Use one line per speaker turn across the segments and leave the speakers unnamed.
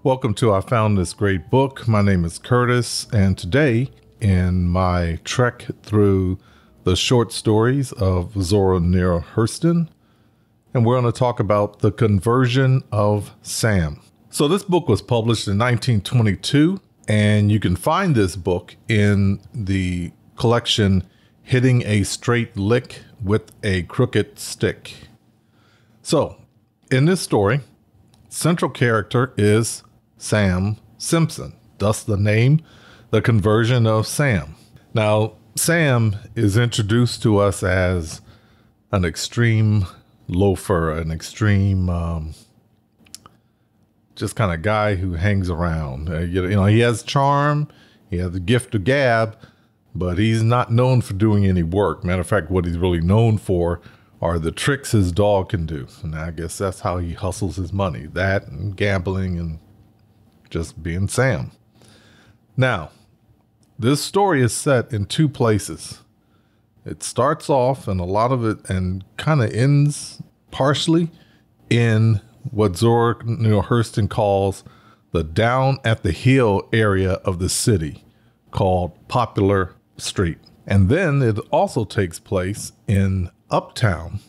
Welcome to I Found This Great Book. My name is Curtis, and today in my trek through the short stories of Zora Neale Hurston, and we're going to talk about the conversion of Sam. So this book was published in 1922, and you can find this book in the collection Hitting a Straight Lick with a Crooked Stick. So in this story, central character is Sam Simpson, thus the name, the conversion of Sam. Now, Sam is introduced to us as an extreme loafer, an extreme, just kind of guy who hangs around. He has charm, he has the gift of gab, but he's not known for doing any work. Matter of fact, what he's really known for are the tricks his dog can do. And I guess that's how he hustles his money. That and gambling and just being Sam. Now, this story is set in two places. It starts off, and a lot of it, and kind of ends partially in what Zora Neale Hurston calls the down at the hill area of the city, called Popular Street. And then it also takes place in Uptown,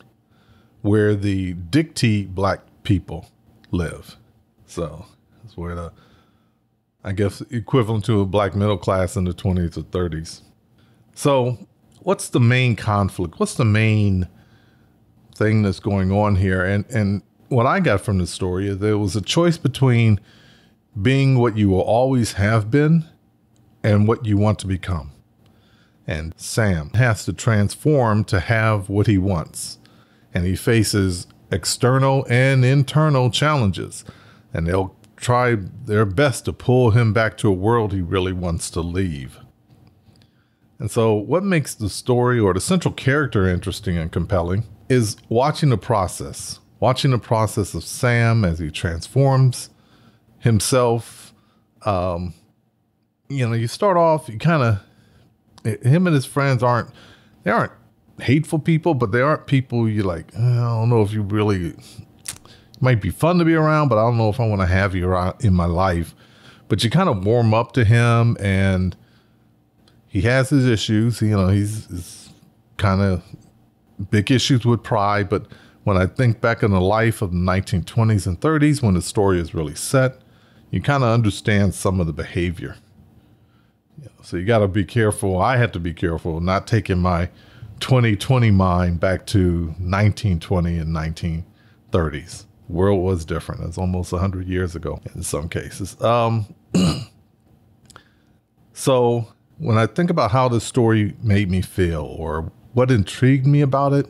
where the Dictee black people live. So that's where the, I guess, equivalent to a black middle class in the 20s or 30s. So what's the main conflict? What's the main thing that's going on here? And what I got from the story is there was a choice between being what you will always have been and what you want to become. And Sam has to transform to have what he wants. And he faces external and internal challenges. And they'll try their best to pull him back to a world he really wants to leave. And so what makes the story or the central character interesting and compelling is watching the process of Sam as he transforms himself. You start off, him and his friends aren't hateful people, but they aren't people you like, I don't know if you really, might be fun to be around, but I don't know if I want to have you around in my life. But you kind of warm up to him, and he has his issues. He's kind of big issues with pride. But when I think back in the life of the 1920s and 30s, when the story is really set, you kind of understand some of the behavior. So you got to be careful. I had to be careful not taking my 2020 mind back to 1920 and 1930s. The world was different. It's almost 100 years ago in some cases. So when I think about how this story made me feel or what intrigued me about it,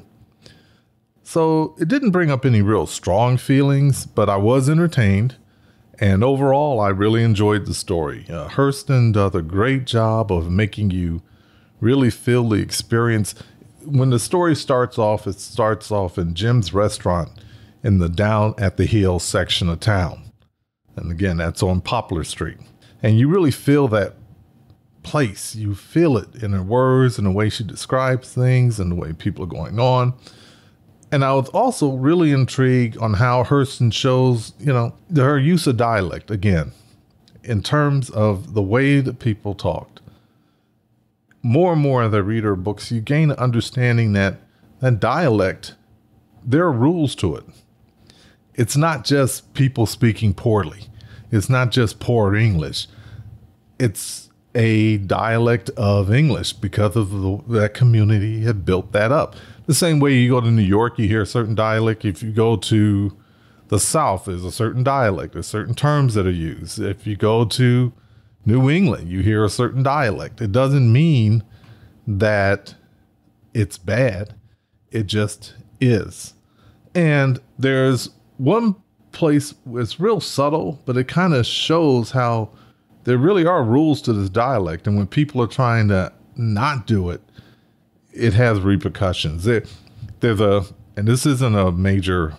so it didn't bring up any real strong feelings, but I was entertained. And overall, I really enjoyed the story. Hurston does a great job of making you really feel the experience. When the story starts off, it starts off in Jim's restaurant in the down at the hill section of town. And again, that's on Poplar Street. And you really feel that place. You feel it in her words and the way she describes things and the way people are going on. And I was also really intrigued on how Hurston shows, her use of dialect, again, in terms of the way that people talked. More and more as I read her books, you gain an understanding that dialect, there are rules to it. It's not just people speaking poorly. It's not just poor English. It's a dialect of English because of that community had built that up. The same way you go to New York, you hear a certain dialect. If you go to the South, there's a certain dialect. There's certain terms that are used. If you go to New England, you hear a certain dialect. It doesn't mean that it's bad. It just is. And there's one place where it's real subtle, but it kind of shows how there really are rules to this dialect. And when people are trying to not do it, it has repercussions. There's and this isn't a major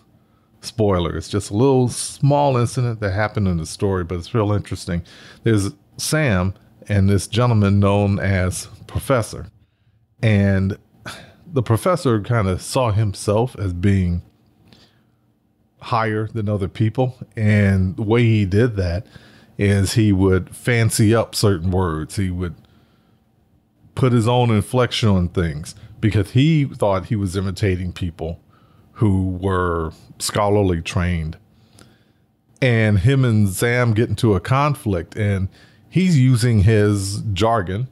spoiler. It's just a little small incident that happened in the story, but it's real interesting. There's Sam and this gentleman known as Professor. And the professor kind of saw himself as being higher than other people. And the way he did that is he would fancy up certain words. He would put his own inflection on things because he thought he was imitating people who were scholarly trained. And him and Sam get into a conflict, and he's using his jargon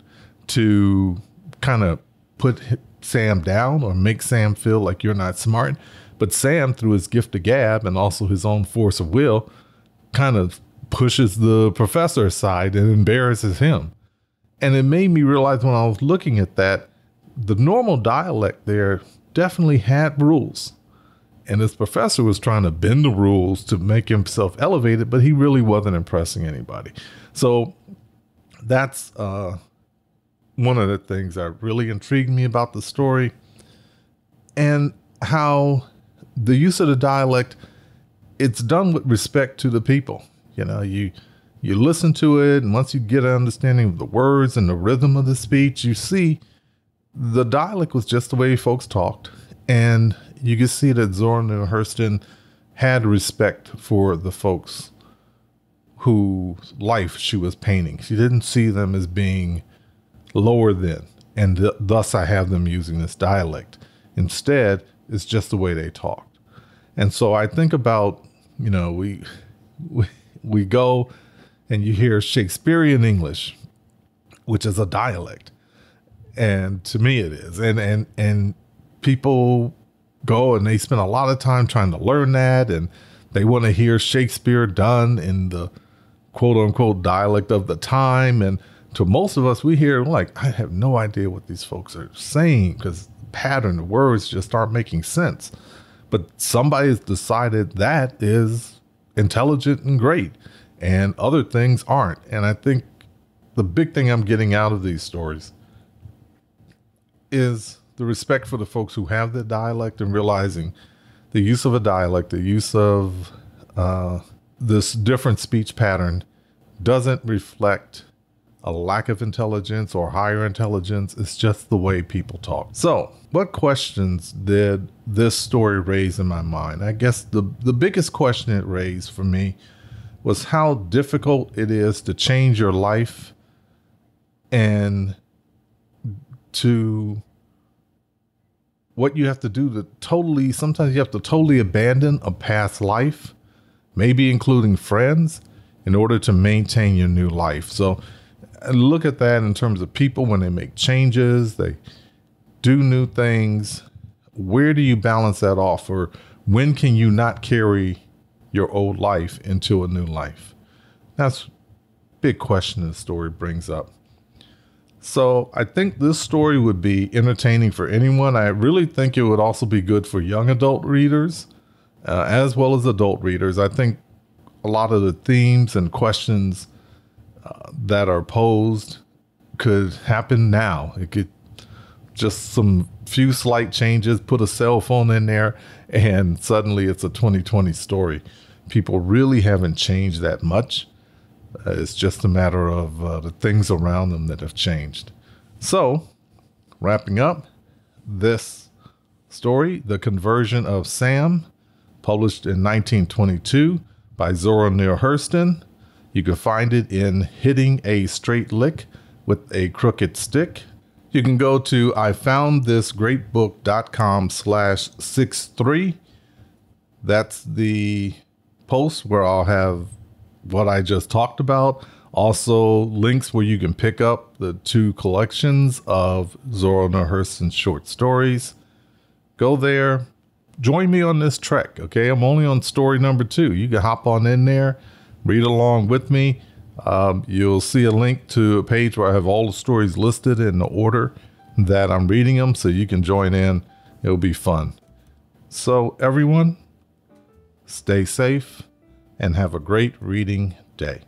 to kind of put Sam down or make Sam feel like you're not smart. But Sam, through his gift of gab and also his own force of will, kind of pushes the professor aside and embarrasses him. And it made me realize when I was looking at that, the normal dialect there definitely had rules. And this professor was trying to bend the rules to make himself elevated, but he really wasn't impressing anybody. So that's one of the things that really intrigued me about the story, and how the use of the dialect, it's done with respect to the people. You know, you listen to it, and once you get an understanding of the words and the rhythm of the speech, you see the dialect was just the way folks talked. And you can see that Zora Neale Hurston had respect for the folks whose life she was painting. She didn't see them as being lower than, and thus I have them using this dialect. Instead, it's just the way they talked. And so I think about, you know, we go and you hear Shakespearean English, which is a dialect. And to me it is. And people go and they spend a lot of time trying to learn that, and they want to hear Shakespeare done in the quote unquote dialect of the time. And to most of us, we hear like, I have no idea what these folks are saying because the pattern, the words just aren't making sense. But somebody's decided that is intelligent and great, and other things aren't. And I think the big thing I'm getting out of these stories is the respect for the folks who have the dialect, and realizing the use of a dialect, the use of this different speech pattern doesn't reflect a lack of intelligence or higher intelligence. It's just the way people talk. So what questions did this story raise in my mind? I guess the biggest question it raised for me was how difficult it is to change your life, and to what you have to do to totally, sometimes you have to totally abandon a past life, maybe including friends, in order to maintain your new life. So look at that in terms of people when they make changes, they do new things. Where do you balance that off? Or when can you not carry your old life into a new life? That's a big question the story brings up. So I think this story would be entertaining for anyone. I really think it would also be good for young adult readers, as well as adult readers. I think a lot of the themes and questions that are posed could happen now. It could just some few slight changes, put a cell phone in there, and suddenly it's a 2020 story. People really haven't changed that much. It's just a matter of the things around them that have changed. So, wrapping up this story, The Conversion of Sam, published in 1922 by Zora Neale Hurston. You can find it in Hitting a Straight Lick with a Crooked Stick. You can go to ifoundthisgreatbook.com/63. That's the post where I'll have what I just talked about. Also links where you can pick up the 2 collections of Zora Neale Hurston's short stories. Go there. Join me on this trek, okay? I'm only on story number 2. You can hop on in there, read along with me. You'll see a link to a page where I have all the stories listed in the order that I'm reading them, so you can join in. It'll be fun. So everyone, stay safe and have a great reading day.